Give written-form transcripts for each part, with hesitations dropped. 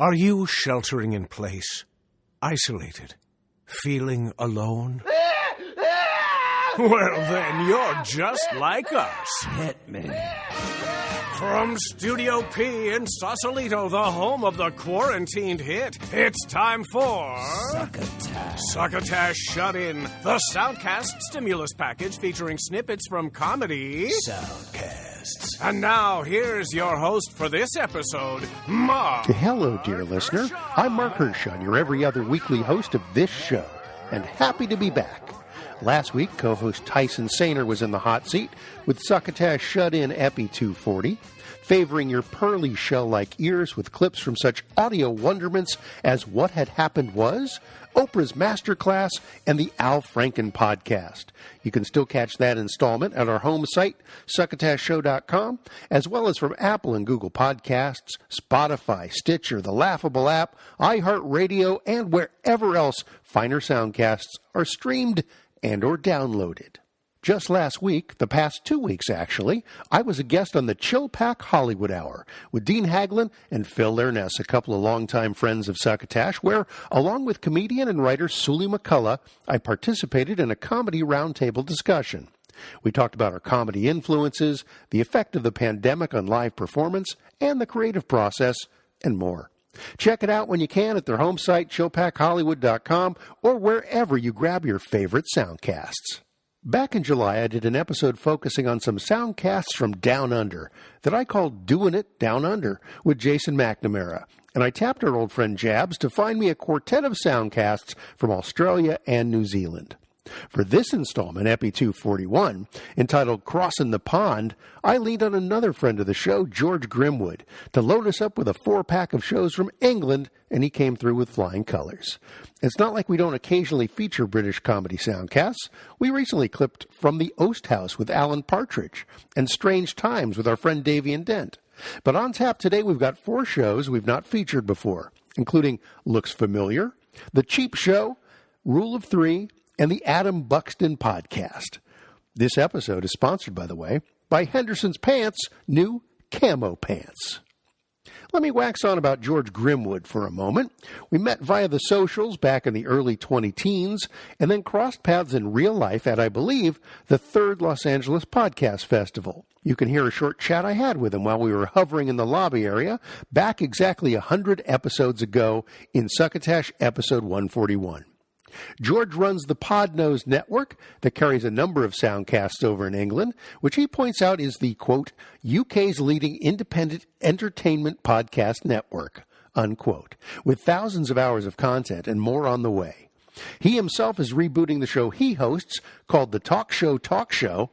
Are you sheltering in place, isolated, feeling alone? Well, then you're just like us. Hit me. From Studio P in Sausalito, the home of the quarantined hit, it's time for... Succotash. Succotash Shut In, the Soundcast stimulus package featuring snippets from Comedy Soundcasts. And now, here's your host for this episode, Mark. Hello, dear listener. I'm Mark Hershon, your every other weekly host of this show, and happy to be back. Last week, co-host Tyson Sainer was in the hot seat with Succotash Shut In Epi241, favoring your pearly shell-like ears with clips from such audio wonderments as What Had Happened Was, Oprah's Masterclass, and the Al Franken Podcast. You can still catch that installment at our home site, succotashshow.com, as well as from Apple and Google Podcasts, Spotify, Stitcher, the Laughable app, iHeartRadio, and wherever else finer soundcasts are streamed and or downloaded. Just last week, the past 2 weeks actually, I was a guest on the Chill Pack Hollywood Hour with Dean Haglin and Phil Lernes, a couple of longtime friends of Succotash, where, along with comedian and writer Suli McCullough, I participated in a comedy roundtable discussion. We talked about our comedy influences, the effect of the pandemic on live performance, and the creative process, and more. Check it out when you can at their home site, chillpackhollywood.com, or wherever you grab your favorite soundcasts. Back in July, I did an episode focusing on some soundcasts from Down Under that I called Doing It Down Under with Jason McNamara, and I tapped our old friend Jabs to find me a quartet of soundcasts from Australia and New Zealand. For this installment, Epi241, entitled Crossin the Pond, I leaned on another friend of the show, George Grimwood, to load us up with a 4-pack of shows from England, and he came through with flying colors. It's not like we don't occasionally feature British comedy soundcasts. We recently clipped From the Oast House with Alan Partridge and Strange Times with our friend Davian Dent. But on tap today, we've got 4 shows we've not featured before, including Looks Familiar, The Cheap Show, Rule of Three, and the Adam Buxton Podcast. This episode is sponsored, by the way, by Hendersons Pants' new Camo Pants. Let me wax on about George Grimwood for a moment. We met via the socials back in the early 20-teens, and then crossed paths in real life at, I believe, the 3rd Los Angeles Podcast Festival. You can hear a short chat I had with him while we were hovering in the lobby area, back exactly 100 episodes ago in Succotash episode 141. George runs the Podnose Network that carries a number of soundcasts over in England, which he points out is the, quote, UK's leading independent entertainment podcast network, unquote, with thousands of hours of content and more on the way. He himself is rebooting the show he hosts called The Talk Show,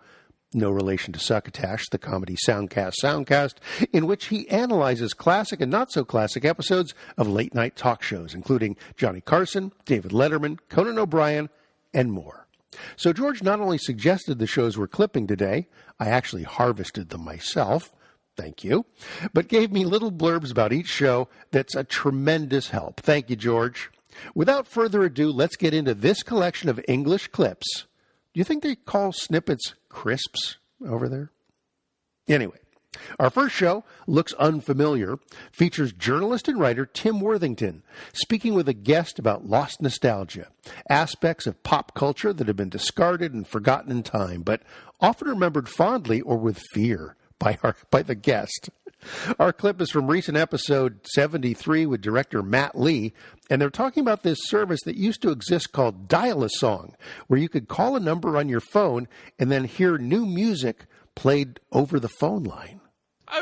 no relation to Succotash, the Comedy Soundcast Soundcast, in which he analyzes classic and not-so-classic episodes of late-night talk shows, including Johnny Carson, David Letterman, Conan O'Brien, and more. So George not only suggested the shows we're clipping today, I actually harvested them myself, thank you, but gave me little blurbs about each show that's a tremendous help. Thank you, George. Without further ado, let's get into this collection of English clips. Do you think they call snippets crisps over there? Anyway, our first show, Looks Unfamiliar, features journalist and writer Tim Worthington speaking with a guest about lost nostalgia, aspects of pop culture that have been discarded and forgotten in time, but often remembered fondly or with fear by the guest. Our clip is from recent episode 73 with director Matt Lee, and they're talking about this service that used to exist called Dial-A-Song, where you could call a number on your phone and then hear new music played over the phone line.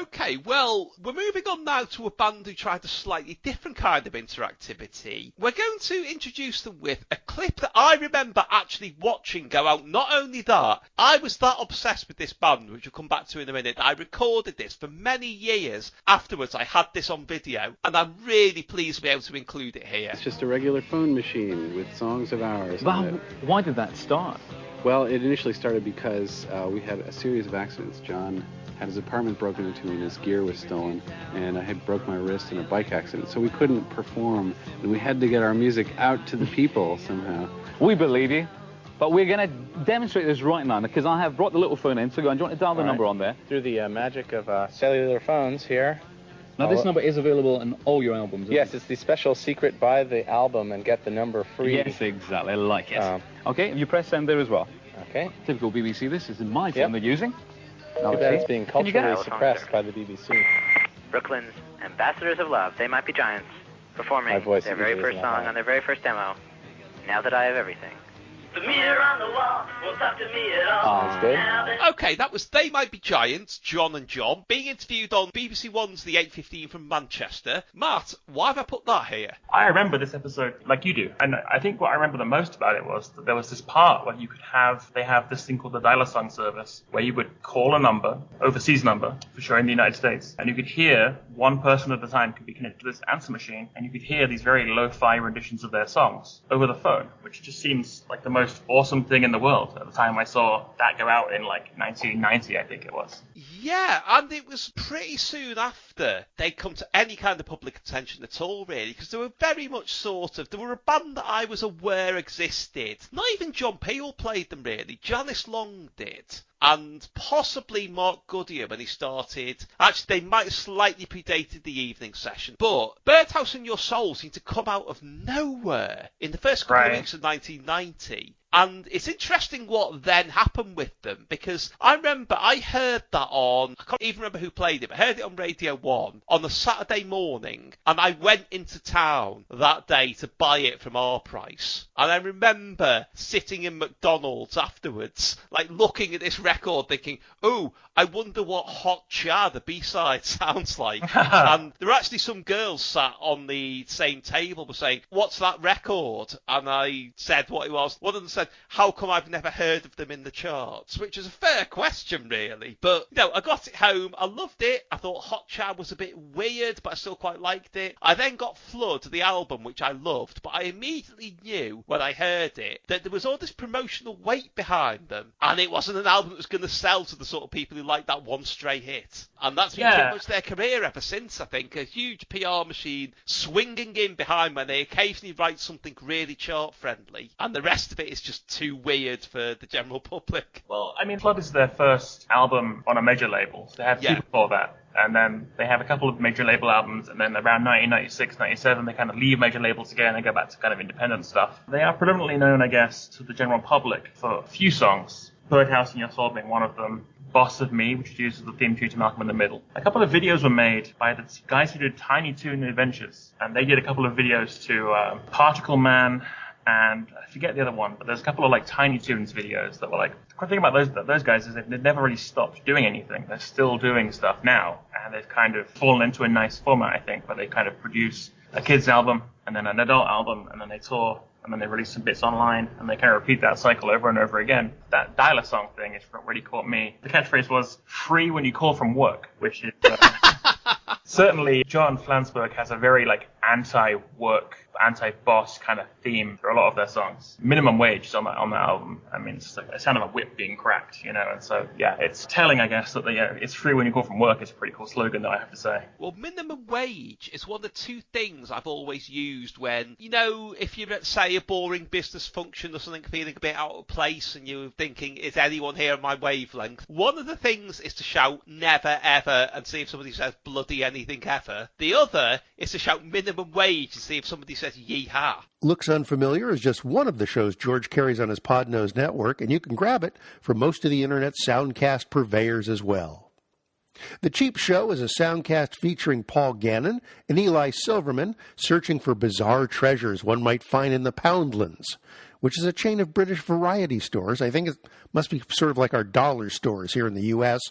Okay, well, we're moving on now to a band who tried a slightly different kind of interactivity. We're going to introduce them with a clip that I remember actually watching go out. Not only that, I was that obsessed with this band, which we'll come back to in a minute, that I recorded this for many years afterwards. I had this on video, and I'm really pleased to be able to include it here. It's just a regular phone machine with songs of ours. Well, why did that start? Well, it initially started because we had a series of accidents. John had his apartment broken into and his gear was stolen, and I had broke my wrist in a bike accident, so we couldn't perform, and we had to get our music out to the people somehow. We believe you, but we're going to demonstrate this right now, because I have brought the little phone in, so go on, do you want to dial the number on there? Through the magic of cellular phones here, Now, this number is available in all your albums. Yes, it's the special secret buy the album and get the number free. Yes, exactly. I like it. Okay, you press send there as well. Okay. Typical BBC. This is my phone they're using. Too bad it's being culturally suppressed by the BBC. Brooklyn's Ambassadors of Love, They Might Be Giants, performing their very first song on their very first demo, Now That I Have Everything. The mirror on the wall won't talk to me at all. That's good. Okay, that was They Might Be Giants, John and John, being interviewed on BBC One's The 8:15 from Manchester. Matt, why have I put that here? I remember this episode like you do, and I think what I remember the most about it was that there was this part where they have this thing called the dial-a-song service, where you would call a number, overseas number, for sure in the United States, and you could hear one person at a time could be connected to this answer machine, and you could hear these very lo-fi renditions of their songs over the phone, which just seems like the most awesome thing in the world at the time I saw that go out in like 1990, I think it was. Yeah, and it was pretty soon after they'd come to any kind of public attention at all, really, because they were very much they were a band that I was aware existed. Not even John Peel played them, really. Janice Long did. And possibly Mark Goodyear when he started. Actually, they might have slightly predated the evening session. But Birdhouse and Your Soul seemed to come out of nowhere in the first couple of weeks of 1990. And it's interesting what then happened with them, because I remember I heard that I can't even remember who played it, but I heard it on Radio 1 on a Saturday morning, and I went into town that day to buy it from our price. And I remember sitting in McDonald's afterwards, like looking at this record thinking, oh, I wonder what Hot Cha, the B-side, sounds like. And there were actually some girls sat on the same table were saying, what's that record? And I said what it was. One of them said, how come I've never heard of them in the charts? Which is a fair question, really. But, I got it home. I loved it. I thought Hot Cha was a bit weird, but I still quite liked it. I then got Flood, the album, which I loved, but I immediately knew when I heard it that there was all this promotional weight behind them, and it wasn't an album that was going to sell to the sort of people who like that one stray hit. And that's been pretty much their career ever since, I think. A huge PR machine swinging in behind when they occasionally write something really chart-friendly, and the rest of it is just too weird for the general public. Well, I mean, Flood is their first album on a major label. So they had two before that. And then they have a couple of major label albums, and then around 1996, 97, they kind of leave major labels again and go back to kind of independent stuff. They are predominantly known, I guess, to the general public for a few songs, Birdhouse and Your Soul being one of them, Boss of Me, which uses the theme tune to Malcolm in the Middle. A couple of videos were made by the guys who did Tiny Toon Adventures, and they did a couple of videos to Particle Man, and I forget the other one, but there's a couple of like Tiny Toons videos that were like, the thing about those guys is they've never really stopped doing anything. They're still doing stuff now, and they've kind of fallen into a nice format, I think, where they kind of produce a kid's album, and then an adult album, and then they tour, and then they release some bits online, and they kind of repeat that cycle over and over again. That dial-a-song thing is what really caught me. The catchphrase was, free when you call from work, which is... certainly, John Flansburgh has a very, anti-work, anti-boss kind of theme for a lot of their songs. Minimum Wage is on that album. I mean, it's just like a sound of a whip being cracked, and so, it's telling, I guess, that it's free when you call from work is a pretty cool slogan, that I have to say. Well, minimum wage is one of the two things I've always used when, if you're at, say, a boring business function or something, feeling a bit out of place, and you're thinking, is anyone here on my wavelength? One of the things is to shout never ever and see if somebody says bloody anything ever. The other is to shout minimum wage and see if somebody says yee-haw. Looks Unfamiliar is just one of the shows George carries on his Podnose Network, and you can grab it from most of the Internet Soundcast purveyors as well. The Cheap Show is a soundcast featuring Paul Gannon and Eli Silverman searching for bizarre treasures one might find in the Poundlands, which is a chain of British variety stores. I think it must be sort of like our dollar stores here in the U.S.,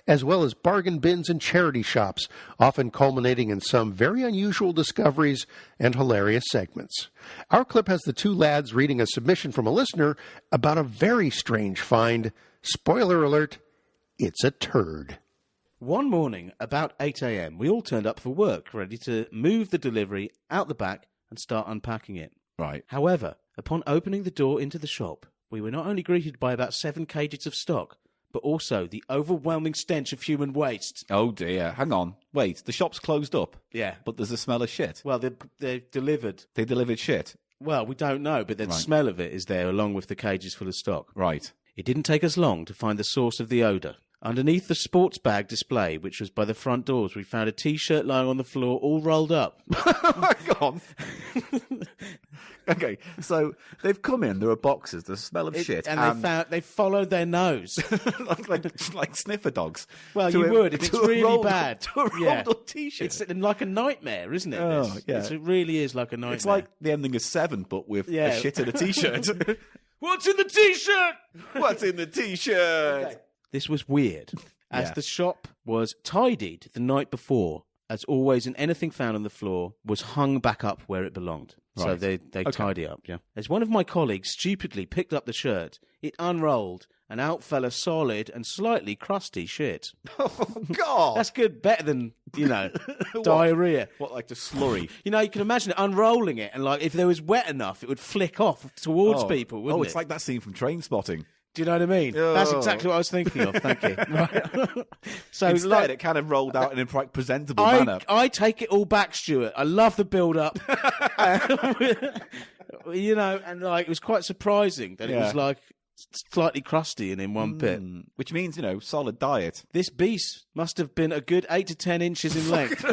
as well as bargain bins and charity shops, often culminating in some very unusual discoveries and hilarious segments. Our clip has the two lads reading a submission from a listener about a very strange find. Spoiler alert, it's a turd. One morning, about 8 a.m., we all turned up for work, ready to move the delivery out the back and start unpacking it. Right. However, upon opening the door into the shop, we were not only greeted by about 7 kgs of stock, but also the overwhelming stench of human waste. Oh dear, hang on. Wait, the shop's closed up? Yeah. But there's a smell of shit? Well, they're delivered. They delivered shit? Well, we don't know, but the smell of it is there along with the cages full of stock. Right. It didn't take us long to find the source of the odour. Underneath the sports bag display, which was by the front doors, we found a T-shirt lying on the floor, all rolled up. Hang on. Okay, so they've come in. There are boxes. The smell of shit, and they followed their nose like sniffer dogs. Well, you would if it's really bad. To a rolled up T-shirt. It's like a nightmare, isn't it? Oh, yeah. It really is like a nightmare. It's like the ending of Seven, but with a shit in a T-shirt. What's in the T-shirt? What's in the T-shirt? Okay. This was weird, as the shop was tidied the night before. As always, and anything found on the floor was hung back up where it belonged. Right. So they tidy up, yeah. As one of my colleagues stupidly picked up the shirt, it unrolled, and out fell a solid and slightly crusty shit. Oh, God! That's good, better than, diarrhea. What, like the slurry? You can imagine it unrolling it, and if there was wet enough, it would flick off towards people, wouldn't it? It's like that scene from Trainspotting. Do you know what I mean? Oh. That's exactly what I was thinking of. Thank you. Right. So instead, it kind of rolled out in a quite presentable manner. I take it all back, Stuart. I love the build-up. And it was quite surprising that it was slightly crusty and in one bit. Which means, solid diet. This beast must have been a good 8 to 10 inches in length.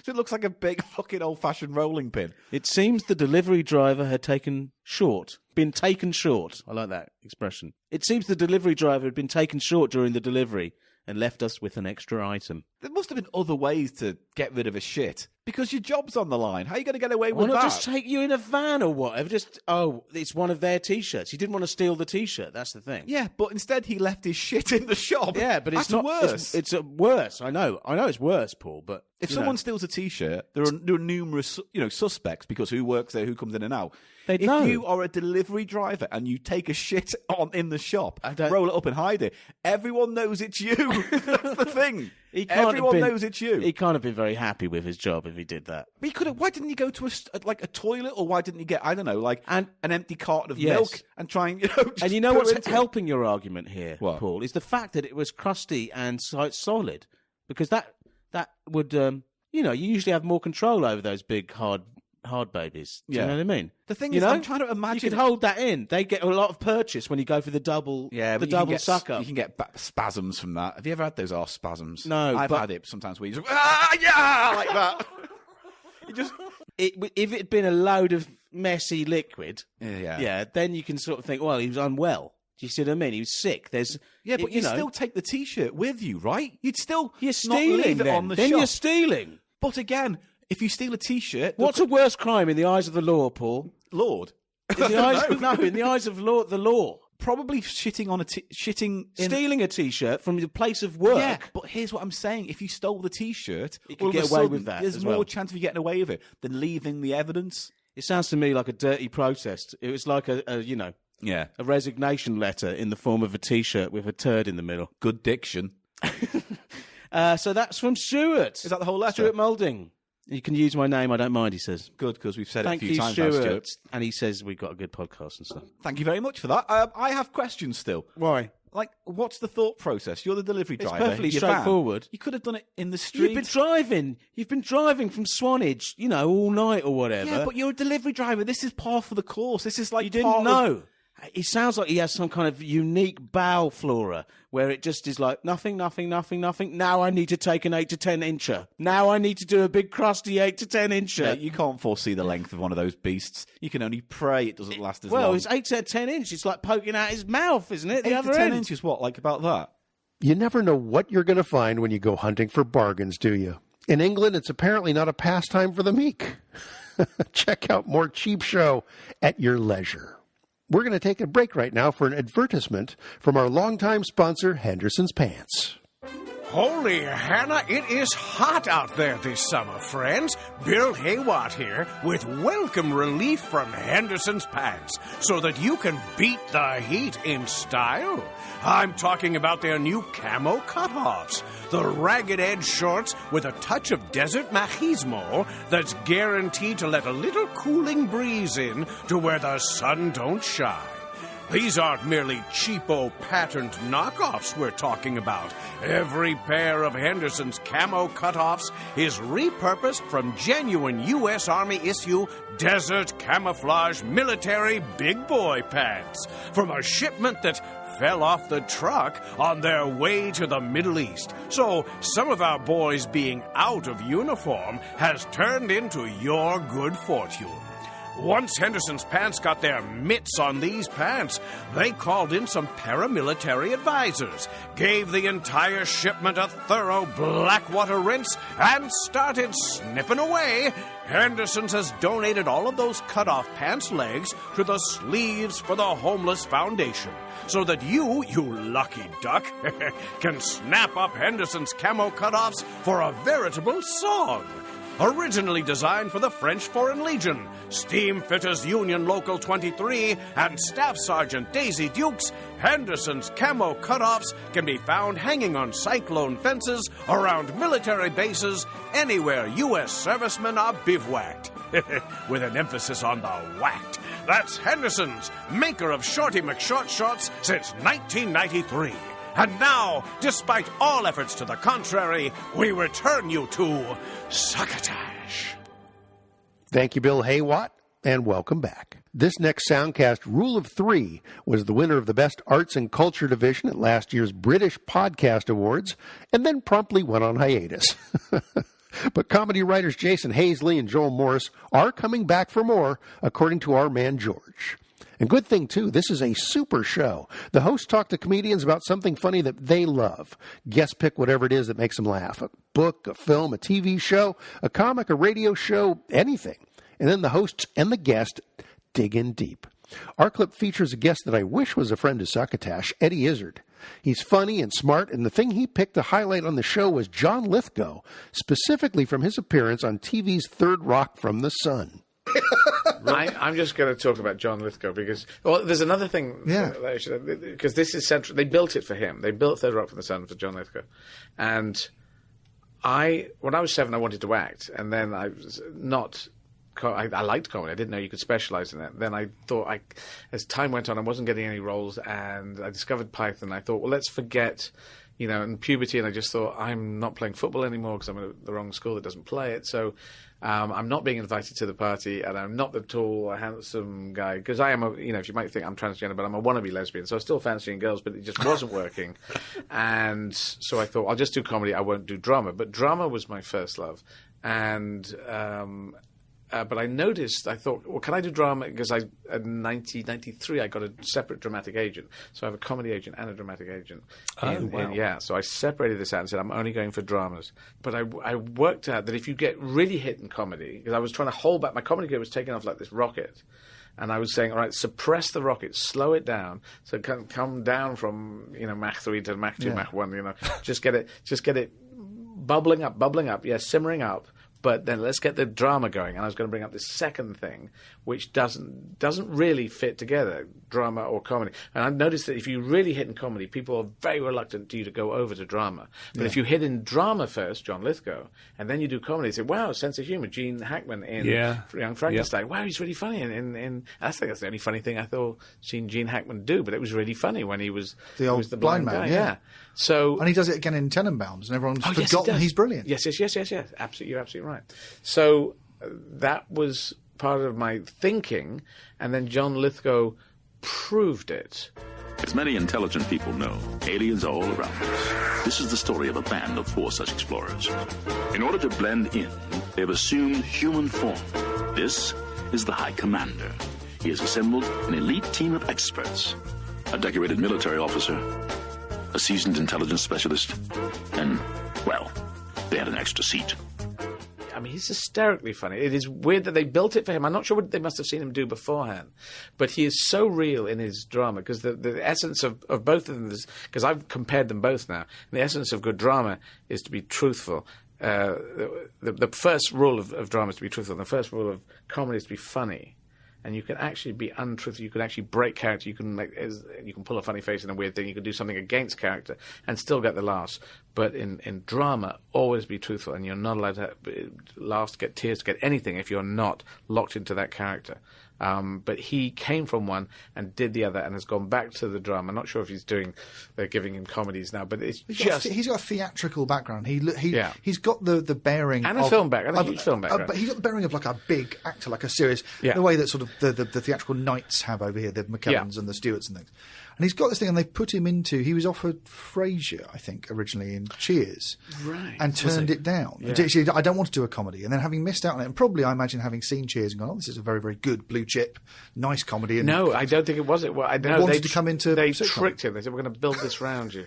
It looks like a big fucking old-fashioned rolling pin. It seems the delivery driver had been taken short. I like that expression. It seems the delivery driver had been taken short during the delivery and left us with an extra item. There must have been other ways to get rid of a shit. Because your job's on the line. How are you going to get away with that? Why not just take you in a van or whatever? It's one of their T-shirts. He didn't want to steal the T-shirt. That's the thing. Yeah, but instead he left his shit in the shop. Yeah, but it's not worse. It's worse. I know it's worse, Paul. But if someone steals a T-shirt, there are numerous, suspects because who works there, who comes in and out. If you are a delivery driver and you take a shit in the shop, roll it up and hide it, everyone knows it's you. That's the thing. Everyone knows it's you. He can't have been very happy with his job if he did that. But he could have. Why didn't he go to a toilet, or why didn't he get an empty carton of milk and try and and you know what's helping your argument here, what? Paul, is the fact that it was crusty and solid, because that would you usually have more control over those big hard babies. Do you know what I mean? The thing is, I'm trying to imagine. You could hold that in. They get a lot of purchase when you go for the double. Yeah, the double suck up. You can get spasms from that. Have you ever had those arse spasms? No, I've had it sometimes where you just like that. If it had been a load of messy liquid, then you can sort of think, well, he was unwell. Do you see what I mean? He was sick. But you still take the T-shirt with you, right? You're stealing not leave it on the then shop. You're stealing. But again, if you steal a T-shirt, what's a worse crime in the eyes of the law, Paul? Lord. In the eyes of the law. Probably stealing a T-shirt from your place of work. Yeah, but here's what I'm saying: if you stole the T-shirt, you could get away with that. There's more chance of you getting away with it than leaving the evidence. It sounds to me like a dirty protest. It was like a resignation letter in the form of a T-shirt with a turd in the middle. Good diction. So that's from Stuart. Is that the whole letter? Stuart Moulding. You can use my name, I don't mind, he says. Good, because we've said Thank it a few times Stuart. now, Stuart. And he says we've got a good podcast and stuff. Thank you very much for that. I have questions still. Why? What's the thought process? You're the delivery driver. It's perfectly straightforward. You could have done it in the street. You've been driving from Swanage, all night or whatever. Yeah, but you're a delivery driver. This is par for the course. This is like you didn't know. It sounds like he has some kind of unique bowel flora where it just is like nothing. Now I need to take an 8 to 10 incher. Now I need to do a big crusty 8 to 10 incher. Yeah, you can't foresee the length of one of those beasts. You can only pray it doesn't last as long. Well, it's 8 to 10 inches. It's like poking out his mouth, isn't it? 8 to 10 inches, what? Like about that? You never know what you're going to find when you go hunting for bargains, do you? In England, it's apparently not a pastime for the meek. Check out more Cheap Show at your leisure. We're going to take a break right now for an advertisement from our longtime sponsor, Hendersons Pants. Holy Hannah, it is hot out there this summer, friends. Bill Haywatt here with welcome relief from Henderson's Pants so that you can beat the heat in style. I'm talking about their new camo cutoffs, the ragged edge shorts with a touch of desert machismo that's guaranteed to let a little cooling breeze in to where the sun don't shine. These aren't merely cheapo patterned knockoffs we're talking about. Every pair of Henderson's camo cutoffs is repurposed from genuine U.S. Army issue desert camouflage military big boy pants from a shipment that fell off the truck on their way to the Middle East. So some of our boys being out of uniform has turned into your good fortune. Once Henderson's Pants got their mitts on these pants, they called in some paramilitary advisors, gave the entire shipment a thorough blackwater rinse, and started snipping away. Henderson's has donated all of those cut-off pants legs to the Sleeves for the Homeless Foundation, so that you lucky duck, can snap up Henderson's camo cut-offs for a veritable song. Originally designed for the French Foreign Legion, Steamfitters Union Local 23, and Staff Sergeant Daisy Dukes, Henderson's camo cutoffs can be found hanging on cyclone fences around military bases anywhere U.S. servicemen are bivouacked. With an emphasis on the whacked. That's Henderson's, maker of Shorty McShort shorts since 1993. And now, despite all efforts to the contrary, we return you to Succotash. Thank you, Bill Haywatt, and welcome back. This next Soundcast, Rule of Three, was the winner of the Best Arts and Culture Division at last year's British Podcast Awards, and then promptly went on hiatus. But comedy writers Jason Hazley and Joel Morris are coming back for more, according to our man George. And good thing, too, this is a super show. The hosts talk to comedians about something funny that they love. Guest pick whatever it is that makes them laugh. A book, a film, a TV show, a comic, a radio show, anything. And then the hosts and the guest dig in deep. Our clip features a guest that I wish was a friend of Succotash, Eddie Izzard. He's funny and smart, and the thing he picked to highlight on the show was John Lithgow, specifically from his appearance on TV's Third Rock from the Sun. I'm just going to talk about John Lithgow because, well, there's another thing. Yeah. Because this is central. They built it for him. They built Third Rock from the Sun for John Lithgow. And when I was 7, I wanted to act. And then I liked comedy. I didn't know you could specialize in it. Then I thought, as time went on, I wasn't getting any roles. And I discovered Python. I thought, well, let's forget, and puberty. And I just thought, I'm not playing football anymore because I'm at the wrong school that doesn't play it. So I'm not being invited to the party, and I'm not the tall, handsome guy, because I am if you might think I'm transgender, but I'm a wannabe lesbian, so I was still fancying girls, but it just wasn't working. And so I thought, I'll just do comedy, I won't do drama. But drama was my first love. And but I noticed, I thought, well, can I do drama? Because in 1993, I got a separate dramatic agent. So I have a comedy agent and a dramatic agent. So I separated this out and said, I'm only going for dramas. But I worked out that if you get really hit in comedy, because I was trying to hold back, my comedy career was taking off like this rocket. And I was saying, all right, suppress the rocket, slow it down, so it can come down from Mach 3 to Mach 2, Mach 1. Just get it bubbling up, simmering up. But then let's get the drama going. And I was going to bring up this second thing, which doesn't really fit together, drama or comedy. And I've noticed that if you really hit in comedy, people are very reluctant to you to go over to drama. But if you hit in drama first, John Lithgow, and then you do comedy, say, wow, sense of humor, Gene Hackman in Young Frankenstein. Yep. Wow, he's really funny. And I think that's the only funny thing I thought seen Gene Hackman do. But it was really funny when he was the blind man. Yeah. So, and he does it again in Tenenbaums, and everyone's forgotten he's brilliant. Yes. Absolutely, you're absolutely right. So that was part of my thinking, and then John Lithgow proved it. As many intelligent people know, aliens are all around us. This is the story of a band of 4 such explorers. In order to blend in, they have assumed human form. This is the High Commander. He has assembled an elite team of experts, a decorated military officer, a seasoned intelligence specialist, and, well, they had an extra seat. I mean, he's hysterically funny. It is weird that they built it for him. I'm not sure what they must have seen him do beforehand. But he is so real in his drama, because the essence of both of them, because I've compared them both now, and the essence of good drama is to be truthful. The first rule of drama is to be truthful, and the first rule of comedy is to be funny. And you can actually be untruthful. You can actually break character. You can pull a funny face in a weird thing. You can do something against character and still get the laughs. But in drama, always be truthful, and you're not allowed to laugh, to get tears, to get anything if you're not locked into that character. But he came from one and did the other, and has gone back to the drama. I'm not sure if they're giving him comedies now, but it's he's got a theatrical background. He's got the bearing and a film background, a huge film background. But he's got the bearing of like a big actor, like a serious, the way that sort of the theatrical knights have over here, the McKellans and the Stewarts and things. And he's got this thing, and they've put him into... He was offered Frasier, I think, originally in Cheers. Right. And turned it down. Yeah. He said, I don't want to do a comedy. And then having missed out on it, and probably, I imagine, having seen Cheers and gone, oh, this is a very, very good blue chip, nice comedy. And no, I don't think it was. Well, I know wanted to come into... They tricked him. They said, we're going to build this round you.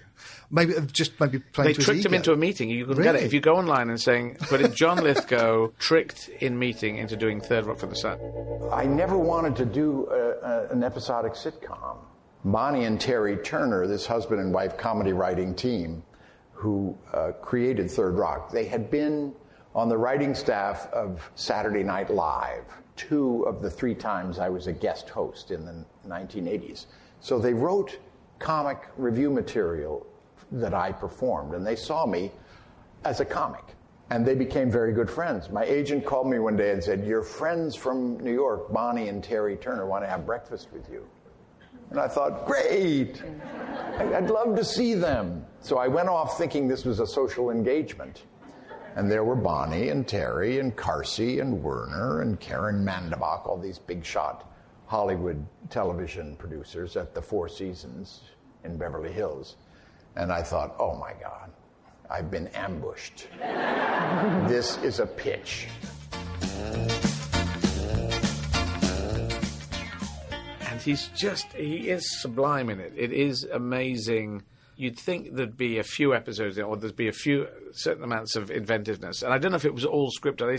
Maybe playing they tricked him into a meeting. You can get it. If you go online and put in John Lithgow, tricked in meeting into doing Third Rock from the Sun. I never wanted to do an episodic sitcom. Bonnie and Terry Turner, this husband and wife comedy writing team who created Third Rock, they had been on the writing staff of Saturday Night Live 2 of the 3 times I was a guest host in the 1980s. So they wrote comic review material that I performed, and they saw me as a comic. And they became very good friends. My agent called me one day and said, your friends from New York, Bonnie and Terry Turner, want to have breakfast with you. And I thought, great, I'd love to see them. So I went off thinking this was a social engagement. And there were Bonnie and Terry and Carsey and Werner and Karen Mandabach, all these big shot Hollywood television producers at the Four Seasons in Beverly Hills. And I thought, oh my God, I've been ambushed. This is a pitch. And he is sublime in it. It is amazing. You'd think there'd be a few episodes, or there'd be certain amounts of inventiveness. And I don't know if it was all scripted.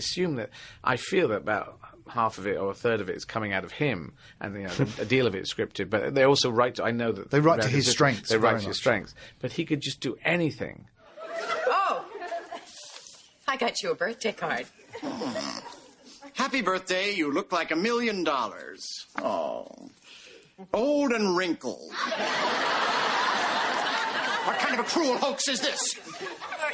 I feel that about half of it or a third of it is coming out of him, and a deal of it is scripted. But they also write to, I know that they write to his strengths. They write to his strengths. But he could just do anything. Oh, I got you a birthday card. Happy birthday, you look like $1 million. Oh, old and wrinkled. What kind of a cruel hoax is this?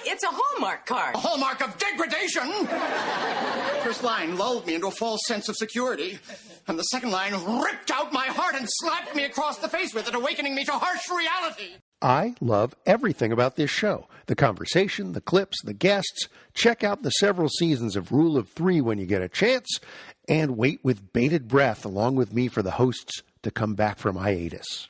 It's a Hallmark card. A hallmark of degradation? The first line lulled me into a false sense of security, and the second line ripped out my heart and slapped me across the face with it, awakening me to harsh reality. I love everything about this show. The conversation, the clips, the guests. Check out the several seasons of Rule of 3 when you get a chance, and wait with bated breath along with me for the hosts to come back from hiatus.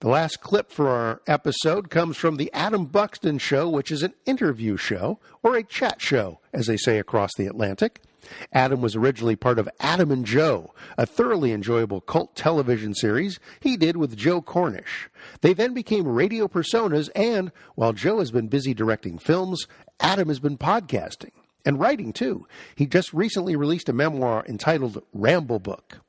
The last clip for our episode comes from the Adam Buxton Show, which is an interview show, or a chat show, as they say across the Atlantic. Adam was originally part of Adam and Joe, a thoroughly enjoyable cult television series he did with Joe Cornish. They then became radio personas, and while Joe has been busy directing films, Adam has been podcasting, and writing too. He just recently released a memoir entitled Ramble Book.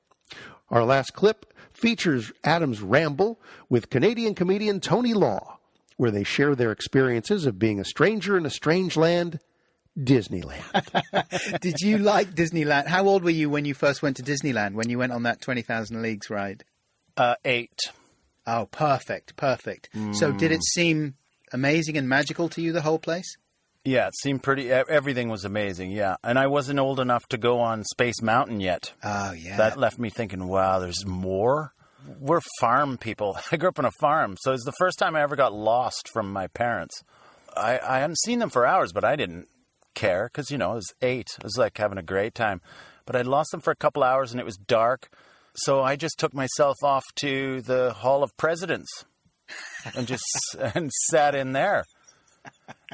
Our last clip features Adam's ramble with Canadian comedian Tony Law, where they share their experiences of being a stranger in a strange land, Disneyland. Did you like Disneyland? How old were you when you first went to Disneyland, when you went on that 20,000 Leagues ride? 8. Oh, perfect. So did it seem amazing and magical to you, the whole place? Yeah, it seemed everything was amazing, yeah. And I wasn't old enough to go on Space Mountain yet. Oh, yeah. That left me thinking, wow, there's more? We're farm people. I grew up on a farm, so it's the first time I ever got lost from my parents. I hadn't seen them for hours, but I didn't care because, I was 8. It was like having a great time. But I lost them for a couple hours, and it was dark. So I just took myself off to the Hall of Presidents and and sat in there.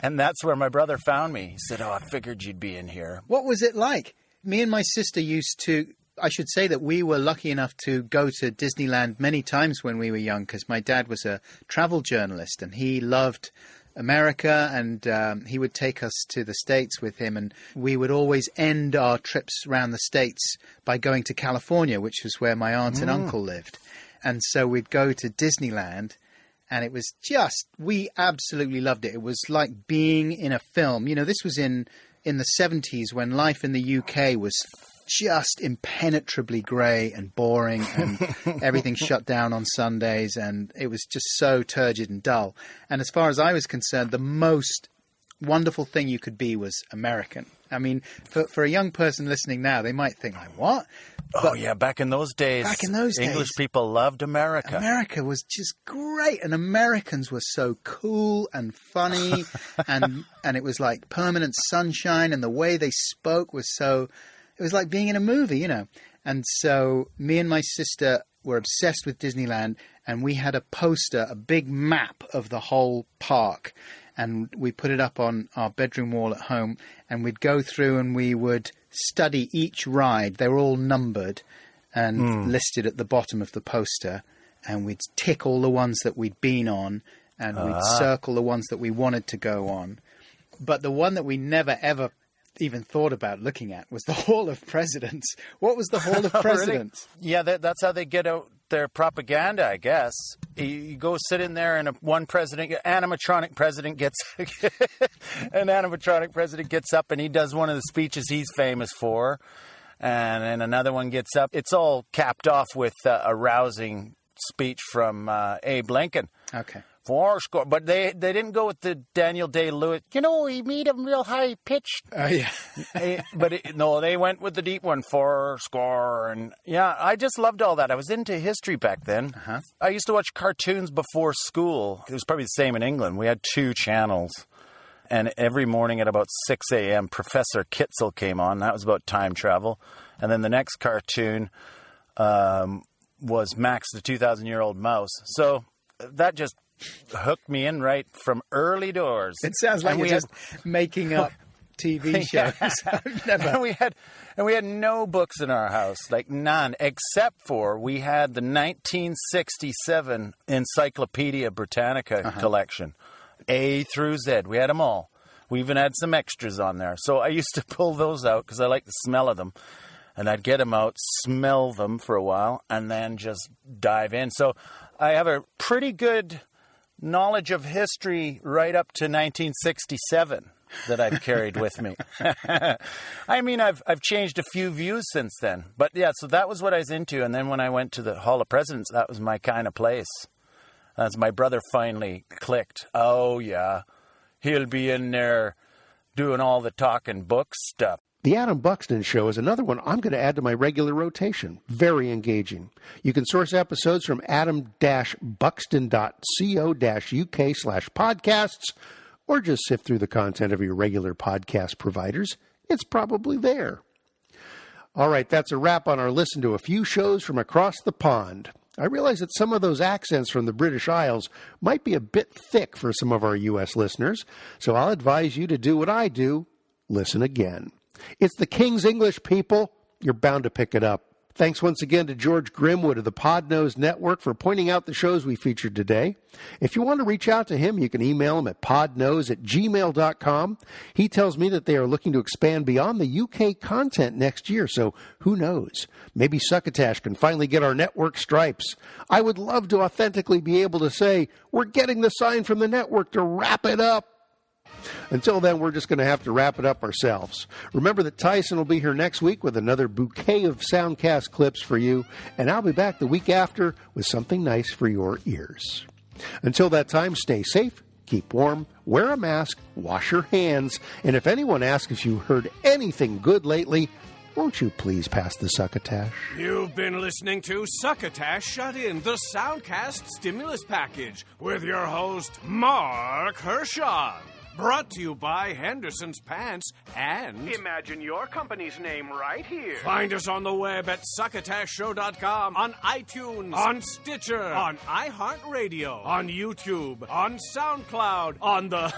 And that's where my brother found me. He said, I figured you'd be in here. What was it like? Me and my sister used to, I should say that we were lucky enough to go to Disneyland many times when we were young, because my dad was a travel journalist and he loved America, and he would take us to the States with him, and we would always end our trips around the States by going to California, which was where my aunt and uncle lived. And so we'd go to Disneyland. And it was we absolutely loved it. It was like being in a film. This was in the 70s when life in the UK was just impenetrably grey and boring, and everything shut down on Sundays, and it was just so turgid and dull. And as far as I was concerned, the most wonderful thing you could be was American. I mean, for a young person listening now, they might think, like, what? But back in those days, English people loved America. America was just great, and Americans were so cool and funny, and it was like permanent sunshine, and the way they spoke was it was like being in a movie, And so me and my sister were obsessed with Disneyland, and we had a poster, a big map of the whole park, and we put it up on our bedroom wall at home, and we'd go through and we would study each ride. They were all numbered and listed at the bottom of the poster, and we'd tick all the ones that we'd been on, and we'd circle the ones that we wanted to go on. But the one that we never, ever even thought about looking at was the Hall of Presidents. What was the Hall of Presidents? Really? Yeah, that's how they get out their propaganda, I guess. You go sit in there, and one president, animatronic president gets up, and he does one of the speeches he's famous for, and then another one gets up. It's all capped off with a rousing speech from Abe Lincoln. Okay. Fourscore, but they didn't go with the Daniel Day-Lewis. You know, he made him real high pitched. Yeah. No, they went with the deep one, fourscore, and yeah, I just loved all that. I was into history back then. Uh-huh. I used to watch cartoons before school. It was probably the same in England. We had 2 channels, and every morning at about 6 a.m., Professor Kitzel came on. That was about time travel, and then the next cartoon was Max the 2,000-Year-Old Mouse. So that just hooked me in right from early doors. It sounds like you're just making up TV shows. And we had no books in our house, like none, except for we had the 1967 Encyclopedia Britannica collection, A through Z. We had them all. We even had some extras on there. So I used to pull those out because I like the smell of them. And I'd get them out, smell them for a while, and then just dive in. So I have a pretty good knowledge of history right up to 1967 that I've carried with me. I mean, I've changed a few views since then. But yeah, so that was what I was into. And then when I went to the Hall of Presidents, that was my kind of place. As my brother finally clicked, oh yeah, he'll be in there doing all the talking book stuff. The Adam Buxton Show is another one I'm going to add to my regular rotation. Very engaging. You can source episodes from adam-buxton.co-uk/podcasts, or just sift through the content of your regular podcast providers. It's probably there. All right, that's a wrap on our listen to a few shows from across the pond. I realize that some of those accents from the British Isles might be a bit thick for some of our U.S. listeners, so I'll advise you to do what I do, listen again. It's the King's English, people. You're bound to pick it up. Thanks once again to George Grimwood of the Podnose Network for pointing out the shows we featured today. If you want to reach out to him, you can email him at podnose@gmail.com. He tells me that they are looking to expand beyond the UK content next year, so who knows? Maybe Succotash can finally get our network stripes. I would love to authentically be able to say, we're getting the sign from the network to wrap it up. Until then, we're just going to have to wrap it up ourselves. Remember that Tyson will be here next week with another bouquet of Soundcast clips for you, and I'll be back the week after with something nice for your ears. Until that time, stay safe, keep warm, wear a mask, wash your hands, and if anyone asks if you heard anything good lately, won't you please pass the Succotash? You've been listening to Succotash Shut In, the Soundcast Stimulus Package, with your host, Mark Hershon. Brought to you by Hendersons Pants and... Imagine your company's name right here. Find us on the web at succotashshow.com, on iTunes, on Stitcher, on iHeartRadio, on YouTube, on SoundCloud, on the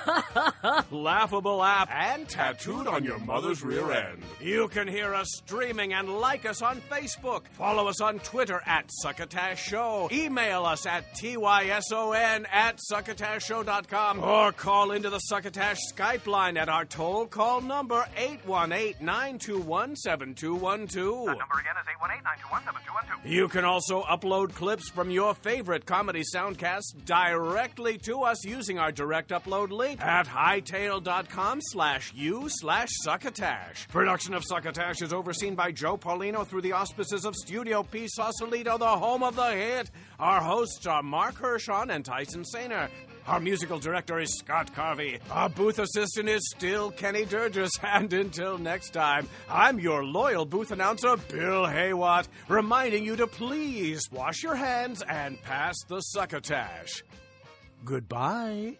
Laughable app, and tattooed on your mother's rear end. You can hear us streaming and like us on Facebook. Follow us on Twitter at Succotash Show. Email us at tyson@succotashshow.com or call into the Succotash Skype line at our toll call number 818-921-7212. That number again is 818-921-7212. You can also upload clips from your favorite Comedy Soundcasts directly to us using our direct upload link at hightail.com/u/Succotash. Production of Succotash is overseen by Joe Paulino through the auspices of Studio P. Sausalito, the home of the hit. Our hosts are Mark Hershon and Tyson Sainer. Our musical director is Scott Carvey. Our booth assistant is still Kenny Durgis. And until next time, I'm your loyal booth announcer, Bill Haywatt, reminding you to please wash your hands and pass the Succotash. Goodbye.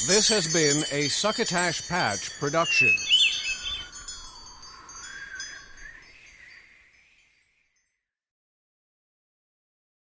This has been a Succotash Patch production.